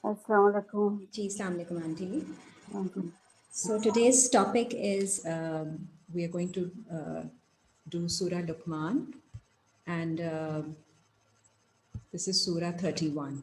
Assalamu alaikum. Ji, Assalamu alaikum, Auntie. Mhm. So today's topic is we are going to do Surah Luqman, and this is Surah 31.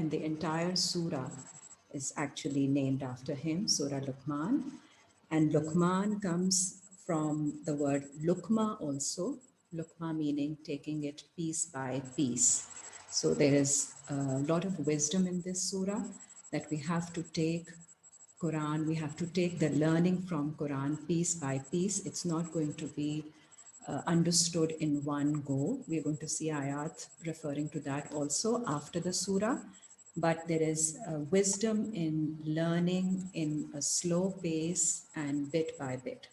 and the entire surah is actually named after him, Surah Luqman. And Luqman comes from the word Luqma also, Luqma meaning taking it piece by piece. So there is a lot of wisdom in this surah that we have to take Quran, we have to take the learning from Quran piece by piece. It's not going to be understood in one go. We're going to see ayat referring to that also after the surah. But there is wisdom in learning in a slow pace and bit by bit.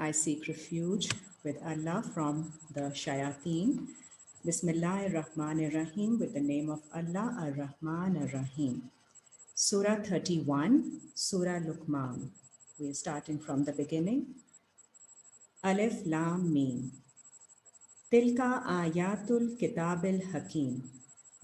I seek refuge with Allah from the shayateen. Bismillahir Rahmanir Rahim, with the name of Allah, Ar-Rahman Ar-Rahim. Surah 31, Surah Luqman. We are starting from the beginning. Alif Lam Mim. Tilka ayatul kitabil hakim.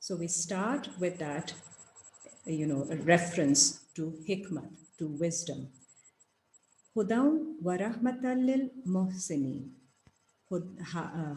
So we start with that, a reference to hikmat, to wisdom. Hudaw wa rahmatan lil muhsinin.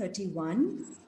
31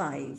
5.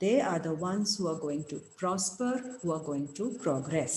They are the ones who are going to prosper, who are going to progress.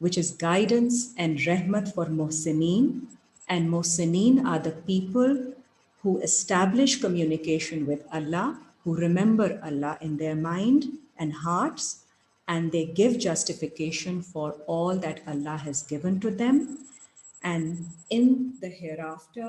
which is guidance and rahmat for muhsineen. And muhsineen are the people who establish communication with Allah, who remember Allah in their mind and hearts, and they give justification for all that Allah has given to them. And in the hereafter,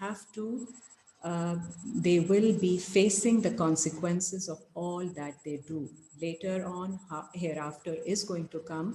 have to, they will be facing the consequences of all that they do. Later on, hereafter is going to come,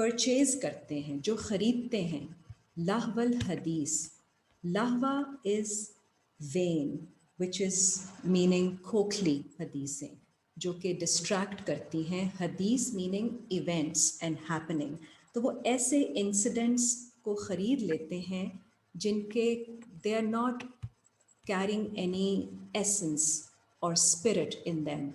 purchase کرتے ہیں، جو خریدتے ہیں. لہو الحدیث، لہوا is when which is meaning کھوکھلی حدیثیں جو کہ ڈسٹریکٹ کرتی ہیں. حدیث میننگ ایونٹس اینڈ ہیپننگ. تو وہ ایسے انسیڈنٹس کو خرید لیتے ہیں جن کے they are not caring any essence اور اسپرٹ ان دیم.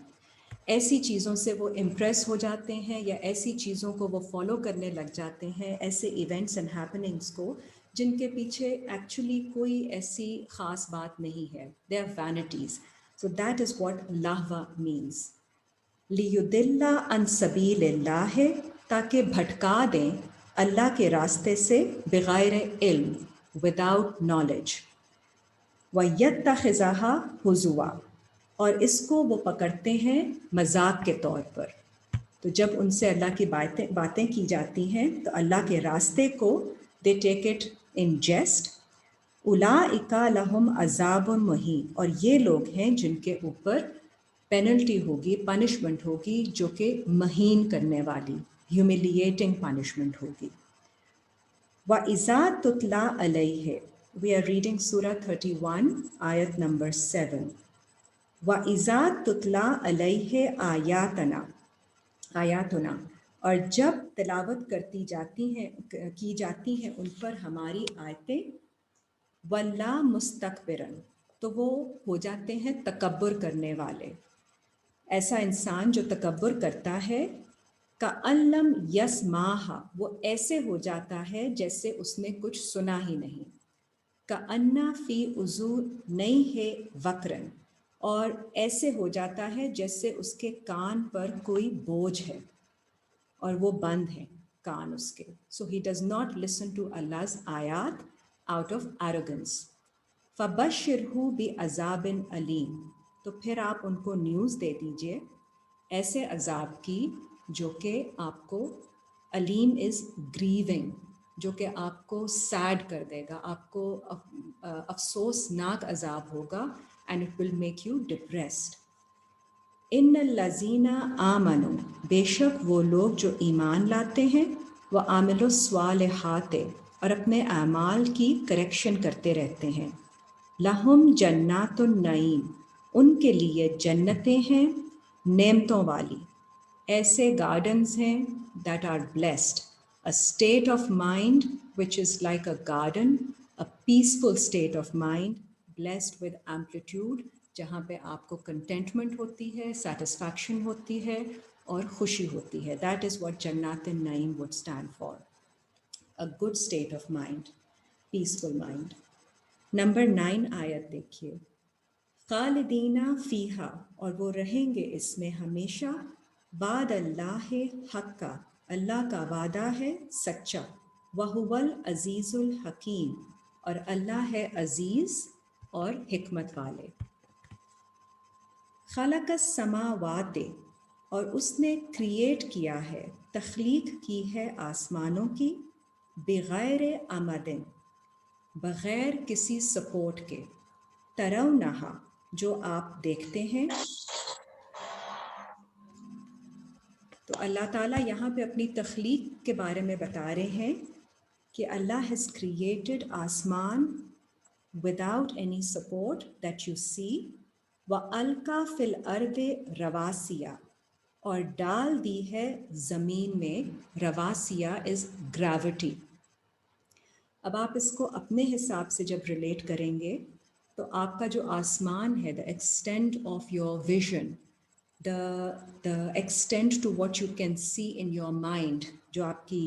ایسی چیزوں سے وہ امپریس ہو جاتے ہیں یا ایسی چیزوں کو وہ فالو کرنے لگ جاتے ہیں، ایسے ایونٹس اینڈ ہیپننگس کو جن کے پیچھے ایکچولی کوئی ایسی خاص بات نہیں ہے. They are vanities. So that is what لہوا مینس. لیُضِلَّ عن سبیل اللہ، تاکہ بھٹکا دیں اللہ کے راستے سے بغیر علم، وداؤٹ نالج. وَيَتَّخِذَهَا هُزُوًا، اور اس کو وہ پکڑتے ہیں مذاق کے طور پر. تو جب ان سے اللہ کی باتیں کی جاتی ہیں تو اللہ کے راستے کو دے ٹیک اٹ ان جیسٹ. اولئک لہم عذاب مہین، اور یہ لوگ ہیں جن کے اوپر پینلٹی ہوگی، پنشمنٹ ہوگی جو کہ مہین کرنے والی، ہیوملیٹنگ پنشمنٹ ہوگی. وَإِذَا تُتْلَى عَلَيْهِ، we are reading Surah 31 ayat number 7. وَإِذَا تُتْلَى عَلَيْهِ آیاتنا، اور جب تلاوت کی جاتی ہیں ان پر ہماری آیتیں. وَلَّا مُسْتَكْبِرًا، تو وہ ہو جاتے ہیں تکبر کرنے والے. ایسا انسان جو تکبر کرتا ہے، کَأَن لَّمْ يَسْمَعْهَا، وہ ایسے ہو جاتا ہے جیسے اس نے کچھ سنا ہی نہیں. کَأَنَّ فِي أُذُنَيْهِ وَقْرًا، اور ایسے ہو جاتا ہے جیسے اس کے کان پر کوئی بوجھ ہے اور وہ بند ہیں کان اس کے. So he does not listen to Allah's آیات آؤٹ آف ایروگنس. فَبَشِّرْهُ بِعَذَابٍ أَلِيمٍ، تو پھر آپ ان کو نیوز دے دیجئے ایسے عذاب کی جو کہ آپ کو، علیم از گریونگ، جو کہ آپ کو سیڈ کر دے گا، آپ کو افسوسناک عذاب ہوگا، and it will make you depressed. ان الذین آمنوا، بے شک وہ لوگ جو ایمان لاتے ہیں، وعملوا الصالحات، اور اپنے اعمال کی کریکشن کرتے رہتے ہیں. لہم جنات النعیم، ان کے لیے جنتیں ہیں نعمتوں والی، ایسے گارڈنز ہیں that are blessed. A state of mind which is like a garden, a peaceful state of mind, blessed with amplitude، جہاں پہ آپ کو کنٹینٹمنٹ ہوتی ہے، سیٹسفیکشن ہوتی ہے اور خوشی ہوتی ہے. دیٹ از واٹ جنات ul-Naeem would stand for. A good state of mind, peaceful mind. Number 9 آیت دیکھیے. خالدین فیہا، اور وہ رہیں گے اس میں ہمیشہ. بعد اللہ حقا، اللہ کا وعدہ ہے سچا. وَهُوَ الْعَزِيزُ الْحَكِيمُ، اور اللہ ہے عزیز اور حکمت والے. خلق السماوات، اور اس نے کریٹ کیا ہے، تخلیق کی ہے آسمانوں کی. بغیر عمد، بغیر کسی سپورٹ کے. ترونہا، جو آپ دیکھتے ہیں. تو اللہ تعالیٰ یہاں پہ اپنی تخلیق کے بارے میں بتا رہے ہیں کہ اللہ ہیز کریٹڈ آسمان without any support that you see. وَأَلْقَى فِي الْأَرْضِ رَوَاسِيَ، اور ڈال دی ہے زمین میں. رواسیہ از گریوٹی. اب آپ اس کو اپنے حساب سے جب ریلیٹ کریں گے تو آپ کا جو آسمان ہے، the extent of your vision, the extent to what you can see in your mind، جو آپ کی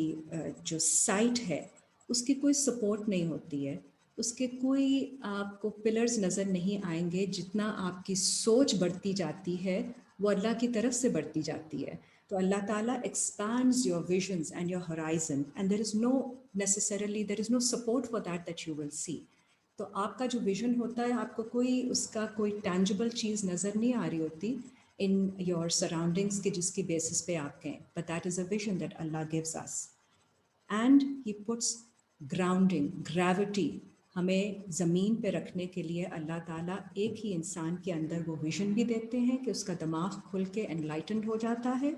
جو سائٹ ہے اس کی کوئی سپورٹ نہیں ہوتی ہے، اس کے کوئی آپ کو پلرز نظر نہیں آئیں گے. جتنا آپ کی سوچ بڑھتی جاتی ہے وہ اللہ کی طرف سے بڑھتی جاتی ہے. تو اللہ تعالیٰ expands your visions and your horizon and there is no necessarily there is no support for that you will see. تو آپ کا جو ویژن ہوتا ہے آپ کو کوئی اس کا کوئی ٹینجبل چیز نظر نہیں آ رہی ہوتی in your surroundings کے جس کی بیسس پہ آپ کہیں. But that is a vision that Allah gives us. And He puts grounding, gravity، ہمیں زمین پہ رکھنے کے لیے اللہ تعالیٰ ایک ہی انسان کے اندر وہ ویژن بھی دیتے ہیں کہ اس کا دماغ کھل کے انلائٹنڈ ہو جاتا ہے،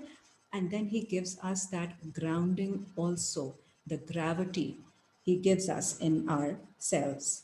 and then he gives us that grounding also, the gravity he gives us in ourselves.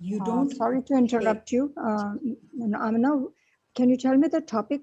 you don't Sorry to interrupt you. Amina, can you tell me the topic,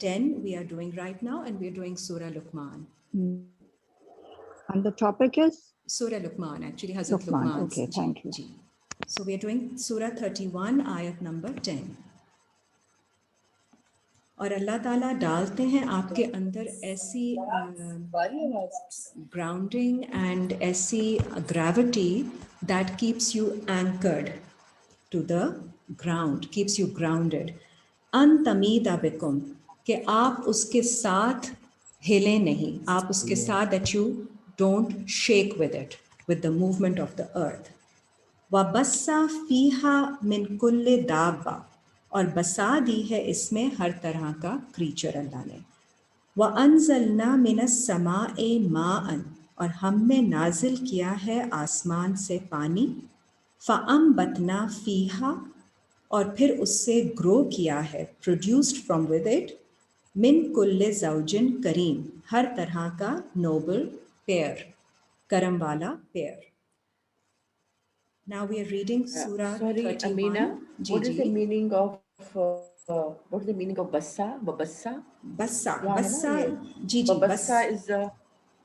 10, we are doing right now, and we are doing Surah Luqman. And the topic is? Surah Luqman, actually, Hazrat Luqman. Okay, thank you. Ji. So we are doing Surah 31, ayat number 10. اور اللہ تعالیٰ ڈالتے ہیں آپ کے اندر ایسی grounding and ایسی gravity that keeps you anchored to the ground, keeps you grounded. ان تمیدا بکم، کہ آپ اس کے ساتھ ہلیں نہیں، آپ اس کے ساتھ that you don't shake with it, with the movement of the earth. وَبَثَّ فِيهَا مِن كُلِّ دَابَّةٍ، اور بسا دی ہے اس میں ہر طرح کا کریچر اللہ نے. وَأَنزَلْنَا مِنَ السَّمَاءِ مَاءً، اور ہم نے نازل کیا ہے آسمان سے پانی. فَأَنبَتْنَا فِيهَا، اور پھر اس سے گرو کیا ہے، پروڈیوسڈ فرام ود اٹ، من کل زوجن کریم، ہر طرح کا نوبل پیئر، کرم والا pair. Now we are reading Surah 31. Amina, what is the meaning of bassa? Bassa. Ji. Bassa is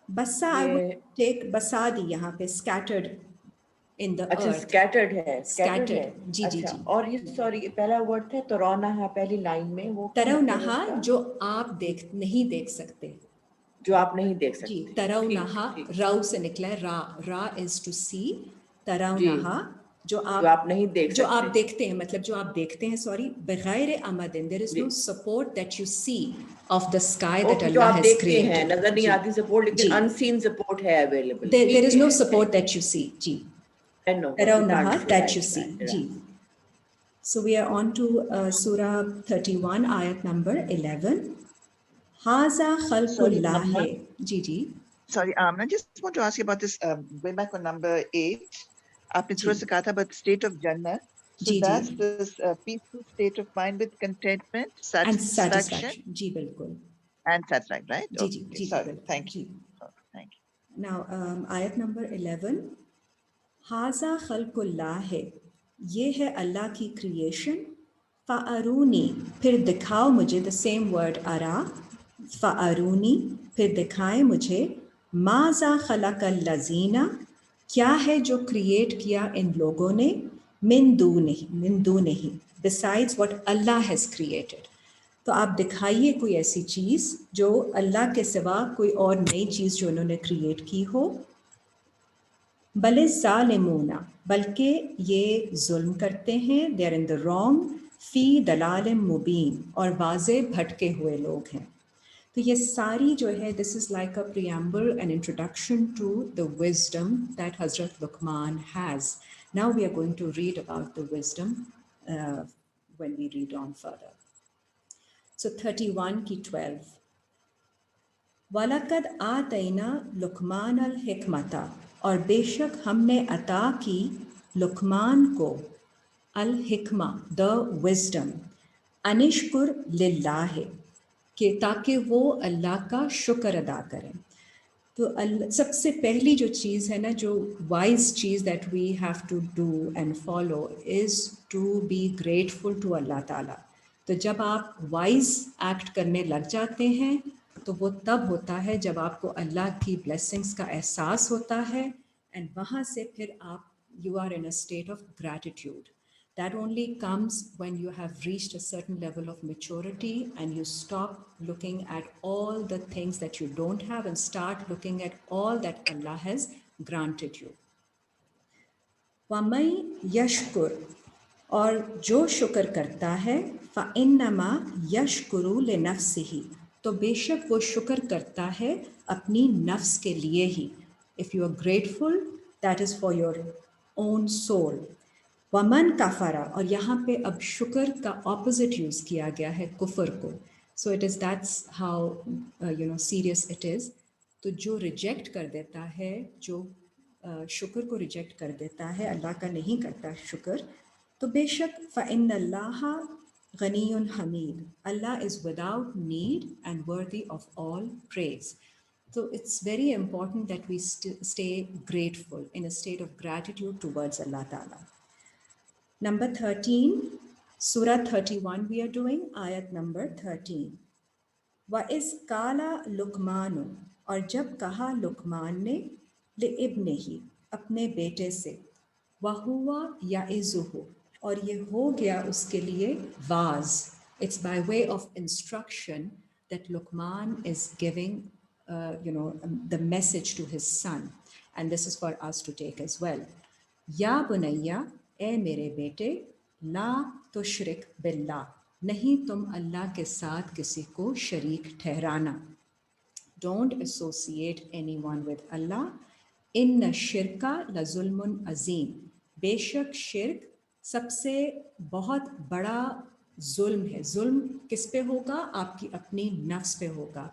bassa. I would take basadi yahan pe, scattered in the earth. scattered hai. Scattered. Ji. اور یہ sorry پہلا word ہے ترونہا، پہلی line میں وہ ترونہا، جو آپ نہیں دیکھ سکتے، جو آپ نہیں دیکھ سکتے. جی. ترونہا راو سے نکلا ہے، را از ٹو سی. ترونہا جو آپ نہیں دیکھ، جو آپ دیکھتے ہیں، مطلب جو آپ دیکھتے ہیں، سوری، بغیر آمدن، there is no support that you see of the sky that Allah has created. نظر نہیں آتی سپورٹ، لیکن unseen support ہے available. There is no support that you see. G. ترونہا that you see. G. So we are on to Surah 31, ayat number 11. Haza khalqullah. G. Sorry, I just want to ask you about this, going back on number 8. آپ نے تھوڑا سا کہا تھا about the state of Jannah. So that's this peaceful state of mind with contentment, satisfaction. جی بالکل. And satisfaction, right? G. Sorry, thank you. Now, ayat number 11. Haza khalqullah ہے، یہ ہے اللہ کی کریشن. فَأَرُونِي، پھر دکھاؤ مجھے، the same word ارا، فَأَرُونِي، پھر دکھائیں مجھے، ماذا خلق الذین، کیا ہے جو کریٹ کیا ان لوگوں نے، من دونہ، besides what Allah has created. تو آپ دکھائیے کوئی ایسی چیز جو اللہ کے سوا کوئی اور نئی چیز جو انہوں نے کریٹ کی ہو. بل الظالمون، بلکہ یہ ظلم کرتے ہیں، they are in the wrong، فی دلال مبین، اور واضح بھٹکے ہوئے لوگ ہیں. تو یہ ساری جو ہے this is like a preamble and introduction to the wisdom that Hazrat Luqman has. Now we are going to read about the wisdom when we read on further. So 31 کی 12. وَلَقَدْ آتَيْنَا لُقْمَانَ الْحِكْمَةَ، اور بے شک ہم نے عطا کی لقمان کو الحکمہ، the wisdom، انشکر للہ، کہ تاکہ وہ اللہ کا شکر ادا کریں. تو سب سے پہلی جو چیز ہے نا، جو وائز چیز that we have to do and follow is to be grateful to Allah تعالیٰ. تو جب آپ وائز ایکٹ کرنے لگ جاتے ہیں تو وہ تب ہوتا ہے جب آپ کو اللہ کی بلیسنگس کا احساس ہوتا ہے، اینڈ وہاں سے پھر آپ you are in a state of gratitude. That only comes when you have reached a certain level of maturity and you stop looking at all the things that you don't have and start looking at all that Allah has granted you. وَمَن يَشْكُرْ، اور جو شکر کرتا ہے، فَإِنَّمَا يَشْكُرُ لِنَفْسِهِ، تو بے شک وہ شکر کرتا ہے اپنی نفس کے لیے ہی. If you are grateful, that is for your own soul. ومن کفرا، اور یہاں پہ اب شکر کا اپوزٹ یوز کیا گیا ہے کفر کو. So it is that's how serious it is. تو جو ریجیکٹ کر دیتا ہے، جو شکر کو ریجیکٹ کر دیتا ہے, اللہ کا نہیں کرتا شکر, تو بے شک فَإِنَّ اللَّهَ غَنِيٌّ حَمِيدٌ, Allah is without need and worthy of all praise. So it's very important that we stay grateful, in a state of gratitude towards Allah Ta'ala. Number 13, Surah 31 we are doing, ayat number 13. وَإِذْ قَالَ لُقْمَانُ, اور جب کہا لقمان نے, لِابْنِهِ, اپنے بیٹے سے, وَهُوَ يَعِظُهُ, اور یہ ہو گیا اس کے لیے was. It's by way of instruction that Luqman is giving the message to his son, and this is for us to take as well. یا بنیا, اے میرے بیٹے, لا تشرک باللہ, نہیں تم اللہ کے ساتھ کسی کو شریک ٹھہرانا. Don't associate anyone with Allah. ان الشرک لظلم عظیم, بے شک شرک سب سے بہت بڑا ظلم ہے. ظلم کس پہ ہوگا؟ آپ کی اپنی نفس پہ ہوگا.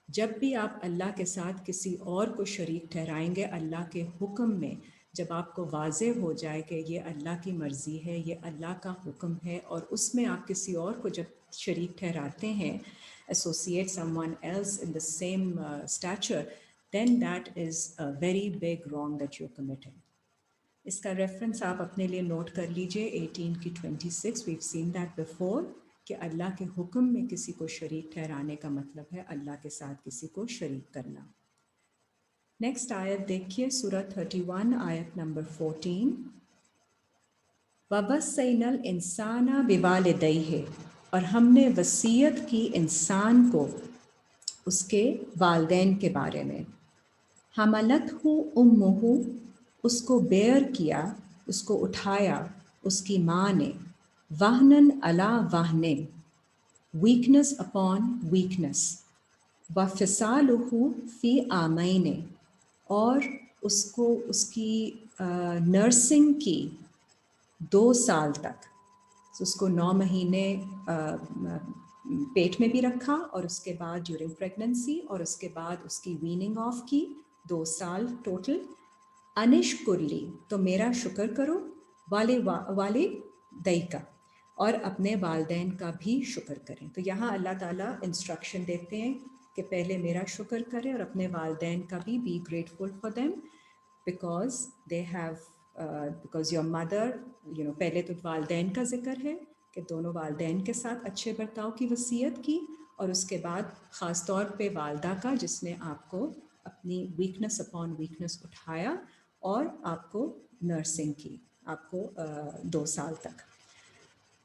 جب بھی آپ اللہ کے ساتھ کسی اور کو شریک ٹھہرائیں گے اللہ کے حکم میں, جب آپ کو واضح ہو جائے کہ یہ اللہ کی مرضی ہے, یہ اللہ کا حکم ہے, اور اس میں آپ کسی اور کو جب شریک ٹھہراتے ہیں, associate someone else in the same stature, then that is a very big wrong that you're committing. اس کا ریفرنس آپ اپنے لیے نوٹ کر لیجئے, 18 کی 26. we've seen that before, کہ اللہ کے حکم میں کسی کو شریک ٹھہرانے کا مطلب ہے اللہ کے ساتھ کسی کو شریک کرنا. نیکسٹ آیت دیکھیے, سورہ 31 آیت نمبر 14. وَوَصَّيْنَا الْإِنسَانَ بِوَالِدَيْهِ, اور ہم نے وصیت کی انسان کو اس کے والدین کے بارے میں. حَمَلَتْهُ أُمُّهُ, اس کو بیئر کیا, اس کو اٹھایا اس کی ماں نے. وَهْنًا عَلَى وَهْنٍ, weakness upon weakness. وَفِصَالُهُ فِي عَامَيْنِ, اور اس کو اس کی نرسنگ کی 2 سال تک. اس کو 9 مہینے پیٹ میں بھی رکھا, اور اس کے بعد ڈیورنگ پریگننسی, اور اس کے بعد اس کی ویننگ آف کی 2 سال ٹوٹل. انشکر لی, تو میرا شکر کرو, والدی کا, اور اپنے والدین کا بھی شکر کریں. تو یہاں اللہ تعالیٰ انسٹرکشن دیتے ہیں کہ پہلے میرا شکر کریں اور اپنے والدین کا بھی. Be grateful for them because they have because your mother, پہلے تو والدین کا ذکر ہے کہ دونوں والدین کے ساتھ اچھے برتاؤ کی وصیت کی, اور اس کے بعد خاص طور پہ والدہ کا جس نے آپ کو اپنی ویکنس اپون ویکنس اٹھایا اور آپ کو نرسنگ کی, آپ کو 2 سال تک.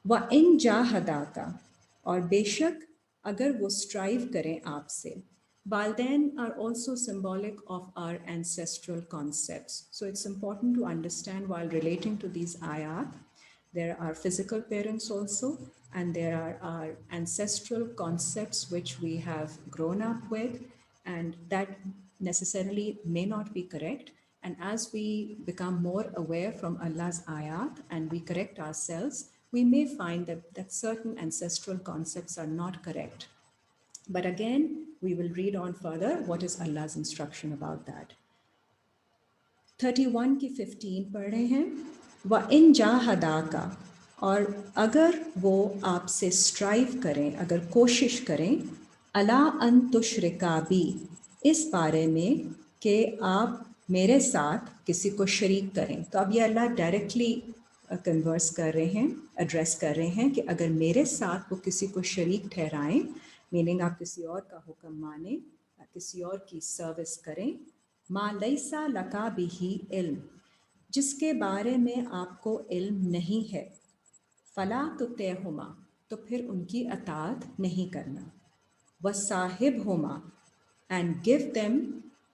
وَإِن جَاهَدَاكَ, اور بے شک اگر وہ اسٹرائیو کریں آپ سے. والدین are also symbolic of our ancestral concepts. So it's important to understand while relating to these ayat, there are physical parents also, and there are our ancestral concepts which we have grown up with, and that necessarily may not be correct. And as we become more aware from Allah's ayat and we correct ourselves, we may find that certain ancestral concepts are not correct. But again, we will read on further what is Allah's instruction about that. 31 کی 15 پڑھ رہے ہیں. وَإِن جَاهَدَاكَ, اور اگر وہ آپ سے اسٹرائیو کریں, اگر کوشش کریں, عَلَىٰ أَن تُشْرِكَ بِي, اس بارے میں کہ آپ میرے ساتھ کسی کو شریک کریں. تو اب یہ اللہ ڈائریکٹلی کنورس کر رہے ہیں, ایڈریس کر رہے ہیں کہ اگر میرے ساتھ وہ کسی کو شریک ٹھہرائیں, میننگ آپ کسی اور کا حکم مانیں, کسی اور کی سروس کریں. ما لیس لک بہ علم, جس کے بارے میں آپ کو علم نہیں ہے. فلا تطعہما, تو پھر ان کی اطاعت نہیں کرنا. وصاحبہما, اینڈ گیو دیم,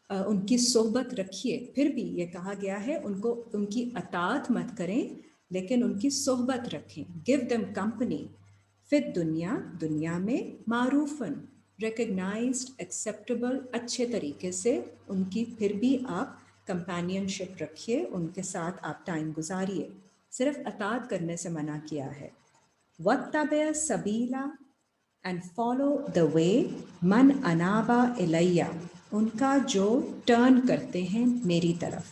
ان کی صحبت رکھیے. پھر بھی یہ کہا گیا ہے ان کو ان کی اطاعت مت کریں لیکن ان کی صحبت رکھیں. Give them company. فی الدنیا, دنیا میں, معروفاً, ریکگنائزڈ, ایکسیپٹیبل, اچھے طریقے سے ان کی پھر بھی آپ کمپینین شپ رکھیے, ان کے ساتھ آپ ٹائم گزاریے. صرف اطاعت کرنے سے منع کیا ہے. وَاتَّبِعْ سَبِیلَ, اینڈ فالو دا وے, من انابا الیہ, ان کا جو ٹرن کرتے ہیں میری طرف.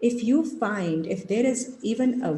If you find, if there is even a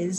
is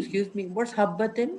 Excuse me. What's habbatin?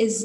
is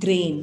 grain,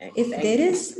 Thanks. If Thank there you. is,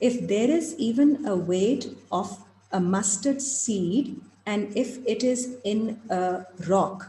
if there is even a weight of a mustard seed and if it is in a rock,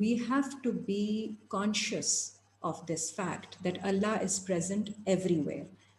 We have to be conscious of this fact that Allah is present everywhere.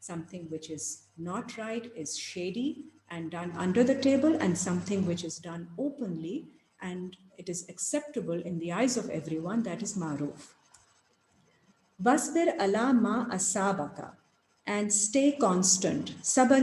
something which is not right is shady and done under the table, and something which is done openly and it is acceptable in the eyes of everyone, that is ma'roof. wasbir ala ma asabaka, and stay constant, sabr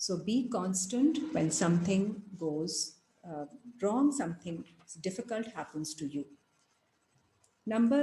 So be constant when something goes wrong, something difficult happens to you. Number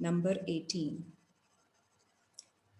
number 18.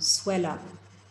swell up,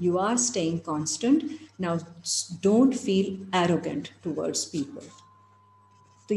you are staying constant. Now don't feel arrogant towards people. So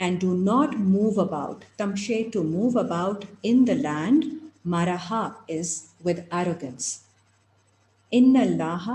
and do not move about. Tamshe, to move about in the land. Maraha is with arrogance. Inna Allaha,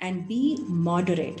and be moderate.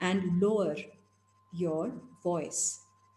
and lower your voice,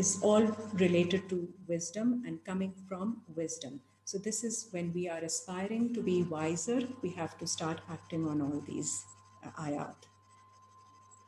is all related to wisdom and coming from wisdom. So this is when we are aspiring to be wiser, we have to start acting on all these ayat.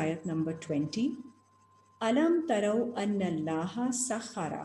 ayat number 20. Alam tarau anna Allaha sakhara,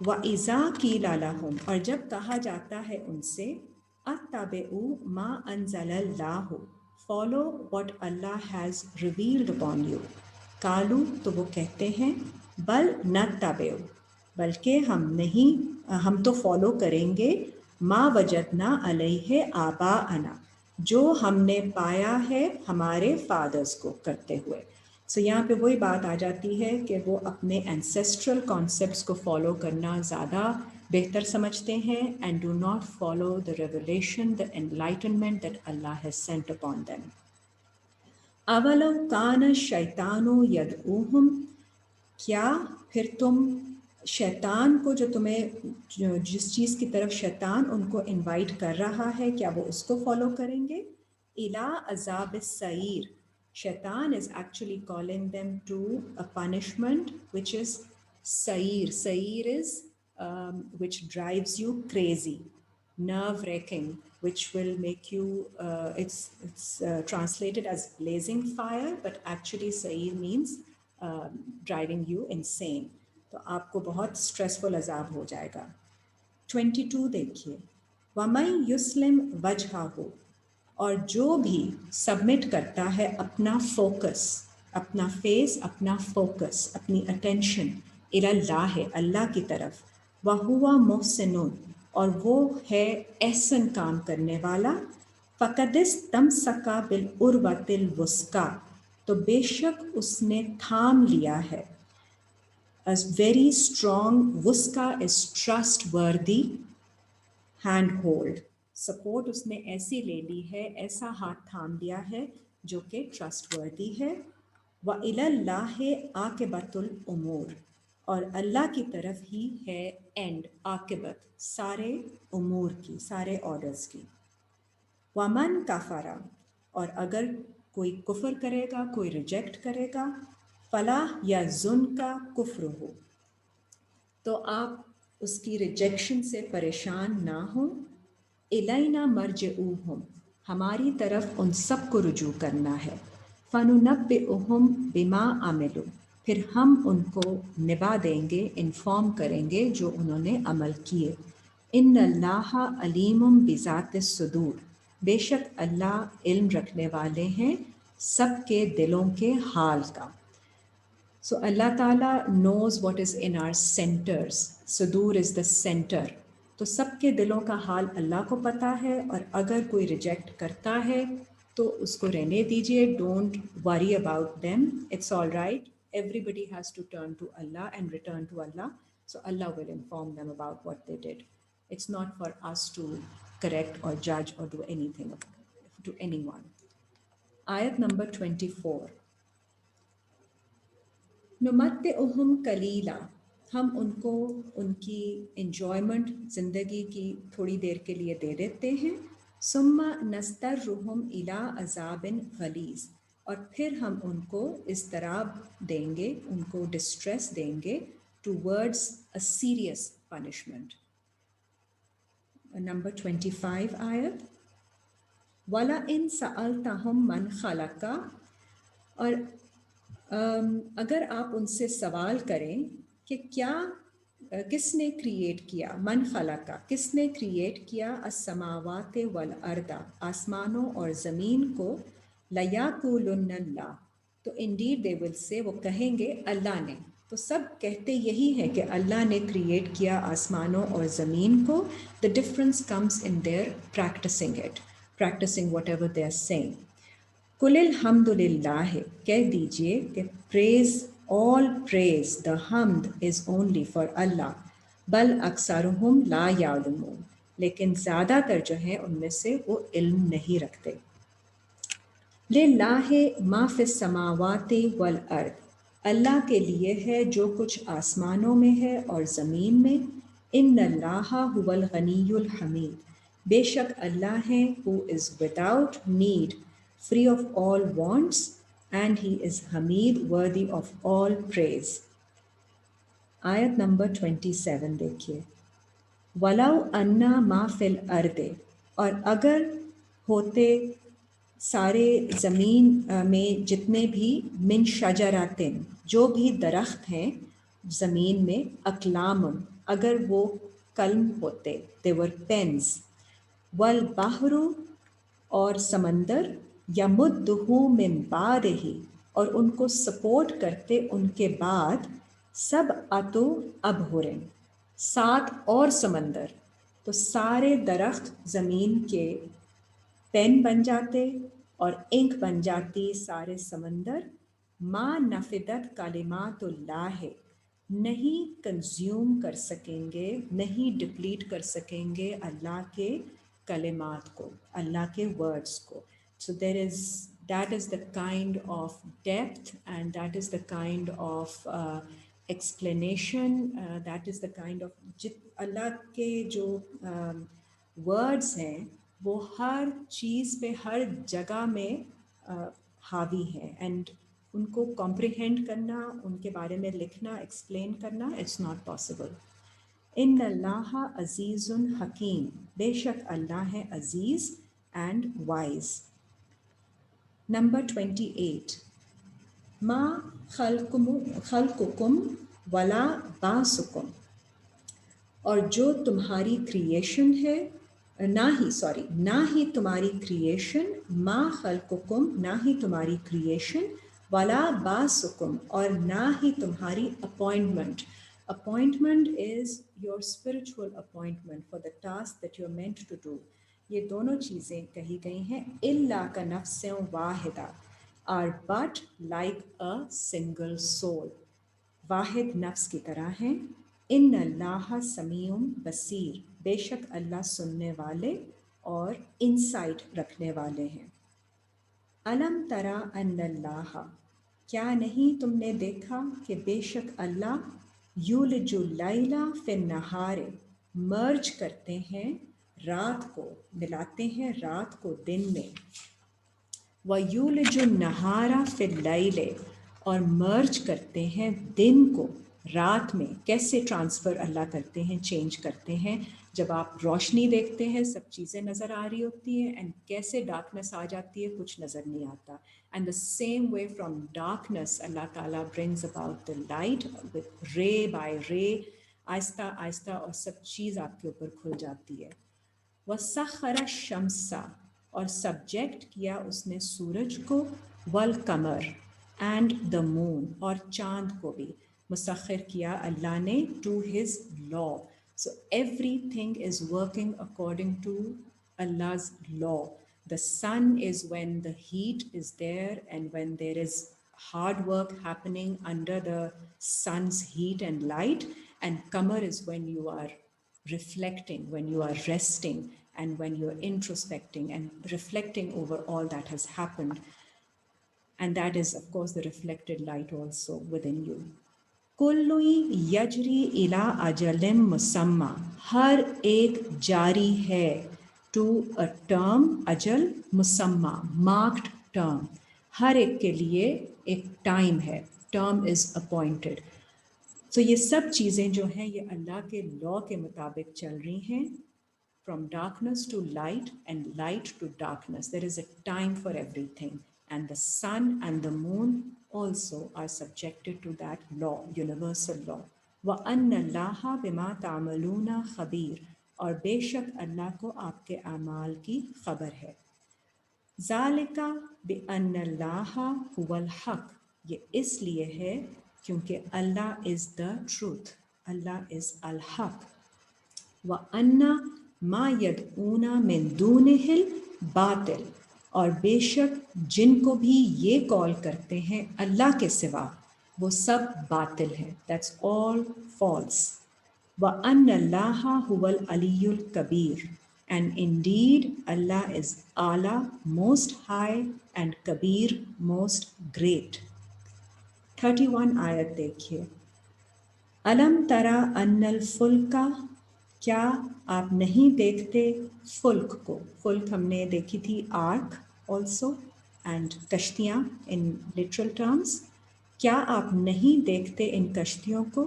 وَإِذَا قِيلَ لَهُمْ اور جب کہا جاتا ہے ان سے اتَّبِعُوا مَا أَنزَلَ اللَّهُ follow what Allah has revealed upon you قالوا تو وہ کہتے ہیں بل نتبع بلکہ ہم تو فالو کریں گے ما وجدنا علیہ آباءنا جو ہم نے پایا ہے ہمارے فادرز کو کرتے ہوئے. سو یہاں پہ وہی بات آ جاتی ہے کہ وہ اپنے اینسیسٹرل کانسیپٹس کو فالو کرنا زیادہ بہتر سمجھتے ہیں and do not follow the revelation the enlightenment that Allah has sent upon them. اولو کان الشیطان یدعوہم کیا پھر تم شیطان کو جو جس چیز کی طرف شیطان ان کو انوائٹ کر رہا ہے کیا وہ اس کو فالو کریں گے؟ الی عذاب السعیر Shaitan is actually calling them to a punishment which is sa'ir. Sa'ir is which drives you crazy, nerve-wracking, which will make you, it's translated as blazing fire, but actually sa'ir means driving you insane. تو آپ کو بہت stressful عذاب ہو جائے گا. 22 دیکھیے وَمَن يُسْلِمْ وَجْهَهُ اور جو بھی سبمٹ کرتا ہے اپنا فوکس اپنا فیس اپنا فوکس اپنی اٹینشن الی اللہ اللہ کی طرف وَهُوَ مُحْسِنٌ اور وہ ہے احسن کام کرنے والا فَقَدِ اسْتَمْسَكَ بِالْعُرْوَةِ الْوُثْقَىٰ تو بے شک اس نے تھام لیا ہے a very strong وثقہ is trustworthy hand hold support اس نے ایسی لے لی ہے ایسا ہاتھ تھام لیا ہے جو کہ ٹرسٹ وردی ہے. وَإِلَى اللَّهِ عَاقِبَةُ الْأُمُورِ اور اللہ کی طرف ہی ہے اینڈ عاقبت سارے امور کی سارے آرڈرز کی. وَمَن كَفَرَ اور اگر کوئی کفر کرے گا کوئی ریجیکٹ کرے گا فَلَا يَحْزُنْكَ كُفْرُهُ تو آپ اس کی ریجیکشن سے پریشان نہ ہوں. الینا مرجعوہم ہماری طرف ان سب کو رجوع کرنا ہے. فننبئہم بما عملوا پھر ہم ان کو نبا دیں گے انفارم کریں گے جو انہوں نے عمل کیے. ان اللہ علیم بذات الصدور بے شک اللہ علم رکھنے والے ہیں سب کے دلوں کے حال کا. So Allah Ta'ala knows what is in our centers. Sudur is the center. تو سب کے دلوں کا حال اللہ کو پتہ ہے اور اگر کوئی ریجیکٹ کرتا ہے تو اس کو رہنے دیجیے. Don't worry about them it's all right. Everybody has to turn to Allah and return to Allah. So Allah will inform them about what they did. It's not for us to correct or جج or do anything to anyone. آیت نمبر 24 نمتعہم قلیلا ہم ان کو ان کی enjoyment زندگی کی تھوڑی دیر کے لیے دے دیتے ہیں. ثم نضطرہم الی عذاب غلیظ اور پھر ہم ان کو اضطراب دیں گے ان کو ڈسٹریس دیں گے towards a serious punishment. Number 25 آیت وَلَئِن سَأَلْتَهُم مَّنْ خَلَقَ اور اگر آپ ان سے سوال کریں کہ کیا کس نے کریٹ کیا من خلق کا کس نے کریٹ کیا السماوات والارض آسمانوں اور زمین کو لیقولن اللہ تو انڈیڈ دے ول سے وہ کہیں گے اللہ نے. تو سب کہتے یہی ہے کہ اللہ نے کریٹ کیا آسمانوں اور زمین کو. the difference comes in their practicing whatever they are saying. قُلِ الْحَمْدُ لِلَّهِ کہہ دیجئے کہ all praise the hamd is only for Allah. بل اکثرہم لا یعلمون لیکن زیادہ تر جو ہیں ان میں سے وہ علم نہیں رکھتے. لِلَّهِ مَا فِي السَّمَاوَاتِ وَالْأَرْضِ اللہ کے لیے ہے جو کچھ آسمانوں میں ہے اور زمین میں. ان اللہ هو الغنی الحمید بے شک اللہ ہے who is without need free of all wants and he is Hamid worthy of all praise. آیت نمبر 27 دیکھیے وَلَوْ أَنَّا مَا فِي الْأَرْضِ اور اگر ہوتے سارے زمین میں جتنے بھی من شجراتن جو بھی درخت ہیں زمین میں اقلام اگر وہ قلم ہوتے, they were pens. والبحر اور سمندر, یمدہ من بعدہ اور ان کو سپورٹ کرتے ان کے بعد, سبعۃ ابحر 7 اور سمندر. تو سارے درخت زمین کے پین بن جاتے اور انک بن جاتی سارے سمندر. ما نفدت کلمات اللہ, نہیں کنزیوم کر سکیں گے, نہیں ڈپلیٹ کر سکیں گے اللہ کے کلمات کو, اللہ کے ورڈز کو. So that is the kind of depth and that is the kind of explanation, that is the kind of اللہ کے جو words ہیں وہ ہر چیز پہ ہر جگہ میں حاوی ہیں, اینڈ ان کو کمپریہینڈ کرنا, ان کے بارے میں لکھنا, ایکسپلین کرنا, اٹس ناٹ پاسبل. ان اللہ عزیز حکیم, بے شک اللہ ہے عزیز اینڈ وائز. نمبر 28, ما خلقکم ولا بعثکم, اور جو تمہاری کریشن ہے, نہ ہی تمہاری کریشن, ما خلقکم نہ ہی تمہاری کریشن, ولا بعثکم اور نہ ہی تمہاری appointment. Appointment is your spiritual appointment for the task that you're meant to do. یہ دونوں چیزیں کہی گئی ہیں. إِلَّا كَنَفْسٍ وَاحِدَةٍ are but like a single soul. واحد نفس کی طرح ہیں. ان اللہ سمیع بصیر, بے شک اللہ سننے والے اور انسائٹ رکھنے والے ہیں. الم ترى ان اللہ, کیا نہیں تم نے دیکھا کہ بے شک اللہ یولج اللیل فی النہار, مرج کرتے ہیں رات کو, ملاتے ہیں رات کو دن میں. وَيُولِجُ النَّهَارَ فِي اللَّيْلِ اور مرج کرتے ہیں دن کو رات میں. کیسے ٹرانسفر اللہ کرتے ہیں, چینج کرتے ہیں. جب آپ روشنی دیکھتے ہیں سب چیزیں نظر آ رہی ہوتی ہیں, اینڈ کیسے ڈارکنیس آ جاتی ہے کچھ نظر نہیں آتا. And the same way from darkness Allah تعالیٰ brings about the light with ray by ray, آہستہ آہستہ, اور سب چیز آپ کے اوپر کھل جاتی ہے. وَسَخَّرَ الشَّمْسَ اور سبجیکٹ کیا اس نے سورج کو, والقمر اینڈ دا مون اور چاند کو بھی مسخر کیا اللہ نے to his law. So everything is working according to Allah's law. The sun is when the heat is there and when there is hard work happening under the sun's heat and light, and Qamar is when you are reflecting, when you are resting, and when you are introspecting and reflecting over all that has happened. And that is, of course, the reflected light also within you. کُلٌّ یجری الی اجل مسمی, ہر ایک جاری ہے to a term, اجل مسمی, marked term. ہر ایک کے لیے ایک ٹائم ہے, ٹرم از اپوائنٹڈ. تو یہ سب چیزیں جو ہیں یہ اللہ کے لا کے مطابق چل رہی ہیں. From darkness to light and light to darkness, there is a time for everything. And the sun and the moon also are subjected to that law, universal law. وَأَنَّ اللَّهَ بِمَا تَعْمَلُونَ خَبِيرٌ اور بے شک اللہ کو آپ کے اعمال کی خبر ہے. ذَلِكَ بِأَنَّ اللَّهَ هُوَ الْحَقُّ, یہ اس لیے ہے کیونکہ اللہ is the truth, Allah is الحق. وَأَنَّ مَا يَدْعُونَ مِن دُونِهِ الْبَاطِلُ اور بے شک جن کو بھی یہ کال کرتے ہیں اللہ کے سوا وہ سب باطل ہے. That's all false. وَأَنَّ اللَّهَ هُوَ الْعَلِيُّ الْكَبِيرُ and indeed Allah is A'la, most high, and Kabir, most great. 31 آیت دیکھیے. الم ترى ان الفلک, کیا آپ نہیں دیکھتے فلک کو. فلک ہم نے دیکھی تھی آرک also, and کشتیاں in literal terms. کیا آپ نہیں دیکھتے ان کشتیوں کو,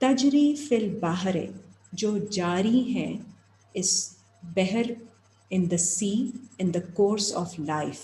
تجری فی البحر, جو جاری ہیں اس بحر, in the sea, in the course of life.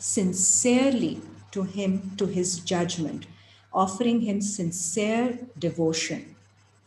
sincerely to him, to his judgment, offering him sincere devotion.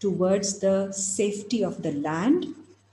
towards the safety of the land,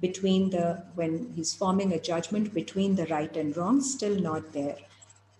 between the, when he's forming a judgment between the right and wrong, still not there.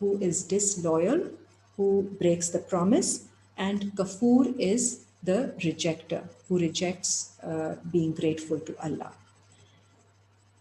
who is disloyal, who breaks the promise, and kafur is the rejecter, who rejects being grateful to Allah.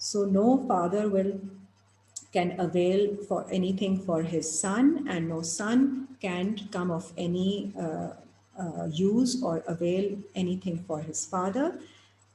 So no father can avail for anything for his son, and no son can come of any use or avail anything for his father.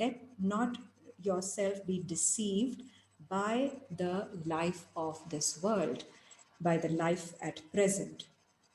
let not yourself be deceived by the life of this world, by the life at present.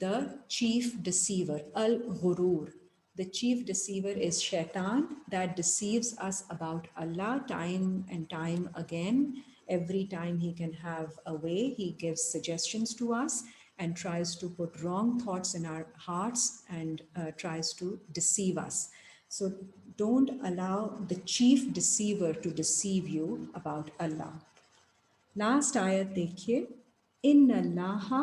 the chief deceiver, al-ghurur. The chief deceiver is shaitan, that deceives us about Allah time and time again. Every time he can have a way, he gives suggestions to us and tries to put wrong thoughts in our hearts and tries to deceive us. So don't allow the chief deceiver to deceive you about Allah. Last ayat dekhiye, inna Allaha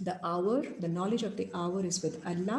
the hour, the knowledge of the hour is with Allah.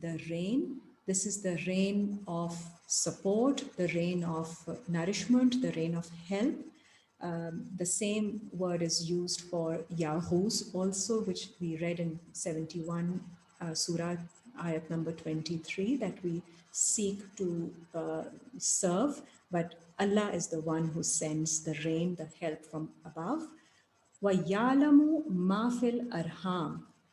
the rain. This is the rain of support, the rain of nourishment, the rain of help. The same word is used for Yahuz also, which we read in 71 Surah, ayat number 23, that we seek to serve, but Allah is the one who sends the rain, the help from above. وَيَعْلَمُ مَا فِي الْأَرْحَامِ,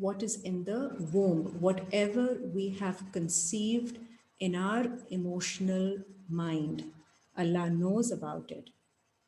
What is in the womb, whatever we have conceived in our emotional mind, Allah knows about it.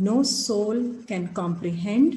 no soul can comprehend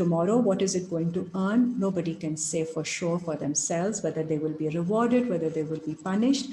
tomorrow what is it going to earn? Nobody can say for sure for themselves whether they will be rewarded, whether they will be punished.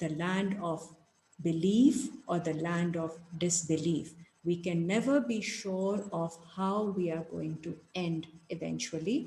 The land of belief or the land of disbelief. We can never be sure of how we are going to end eventually.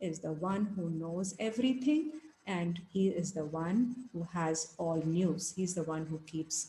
is the one who knows everything, and he is the one who has all news. He is the one who keeps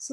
So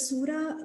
surah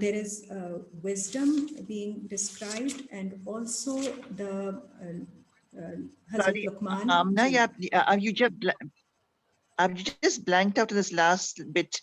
there is wisdom being described, and also the Hazrat Luqman. Amna, you just blanked out in this last bit.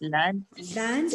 land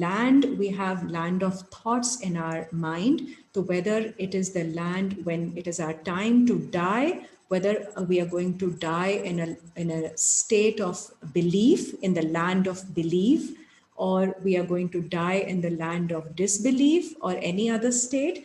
land, we have land of thoughts in our mind. So whether it is the land when it is our time to die, whether we are going to die in a state of belief, in the land of belief, or we are going to die in the land of disbelief or any other state,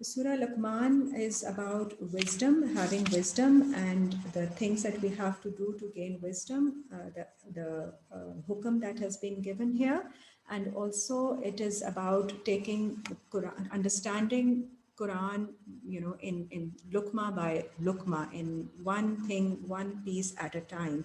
Surah Luqman is about wisdom, having wisdom, and the things that we have to do to gain wisdom, the hukam that has been given here. And also it is about taking Quran, understanding Quran, in lukma by lukma, in one thing, one piece at a time.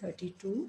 32,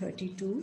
32.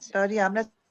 Sorry, Amna,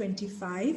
25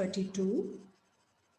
32.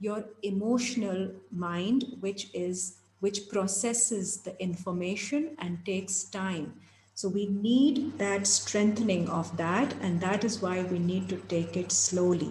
your emotional mind, which processes the information and takes time. So we need that strengthening of that, and that is why we need to take it slowly.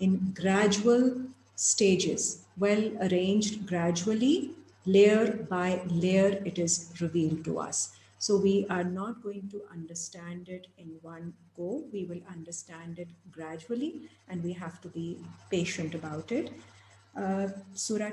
in gradual stages, well arranged gradually, layer by layer it is revealed to us. So we are not going to understand it in one go. We will understand it gradually, and we have to be patient about it. Surah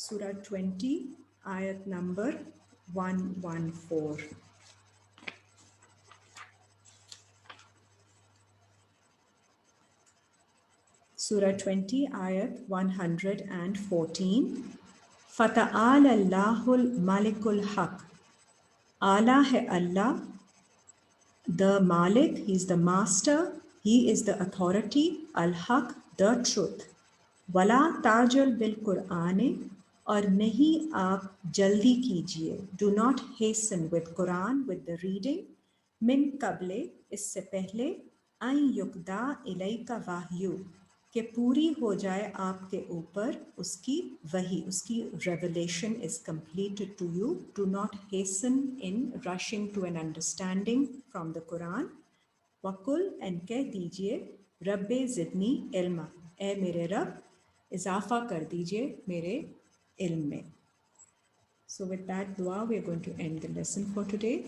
Surah 20, ayat number 114. Surah 20, ayat 114. Fata'ala Allahul Malikul Haq. Allah hai Allah, the Malik, he is the master, he is the authority, Al-Haq, the truth. Wala tajal bil Qur'ane, اور نہیں آپ جلدی کیجئے. Do not hasten with Quran, with the reading. من قبل, اس سے پہلے, ان یقدا الیک وحیو, کہ پوری ہو جائے آپ کے اوپر اس کی وحی, اس کی revelation is completed to you. Do not hasten in rushing to an understanding from the Quran. وَقُلْ, and کہہ دیجئے, رب زدنی علما, اے میرے رب اضافہ کر دیجئے میرے علم میں. So with that dua, we are going to end the lesson for today.